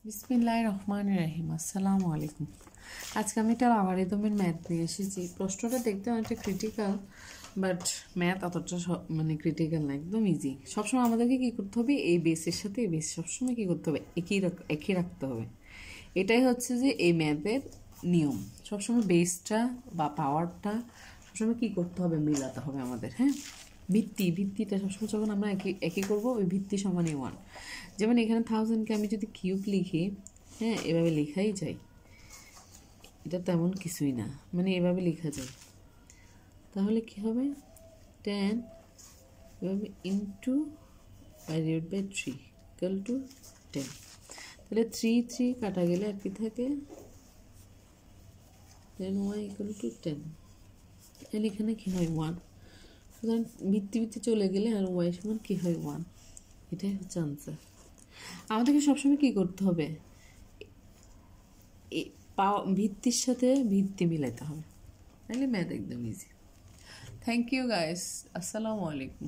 বিসমিল্লাহির রহমানির রহিম। আসসালামু আলাইকুম। আজকে আমি একটা লগারিদমের ম্যাথ নিয়ে এসেছি। প্রশ্নটা দেখতে অনেকটা ক্রিটিক্যাল, বাট ম্যাথ অতটা ক্রিটিক্যাল না, একদম ইজি। সবসময় আমাদেরকে কী করতে হবে, এই বেসের সাথে এই বেস সবসময় কী করতে হবে, একই রাখতে হবে। এটাই হচ্ছে যে এই ম্যাথের নিয়ম। সবসময় বেসটা বা পাওয়ারটা সবসময় কী করতে হবে, মিলাতে হবে আমাদের। হ্যাঁ, ভিত্তিটা সবসময় যখন আমরা একই করবো, ওই ভিত্তি সমানই 1। যেমন এখানে 1000কে আমি যদি কিউব লিখি, হ্যাঁ, এভাবে লেখাই যায়, এটা তেমন কিছুই না, এভাবে লেখা যায়। তাহলে কি হবে, 10 এভাবে ইন্টু / 3 ইকুয়াল টু 10। তাহলে 3 কাটা গেলে আর কি থাকে, 10y ইকুয়াল টু 10। তাহলে এখানে কী হয়, 1। সুতরাং ভিত্তি চলে গেলে আর y সমান কী হয়, 1। এটাই হচ্ছে আনসার। আমাদেরকে সবসময় কী করতে হবে, ভিত্তির সাথে ভিত্তি মিলাইতে হবে, তাহলে ম্যাথ একদম ইজি। থ্যাংক ইউ গাইস, আসসালামু আলাইকুম।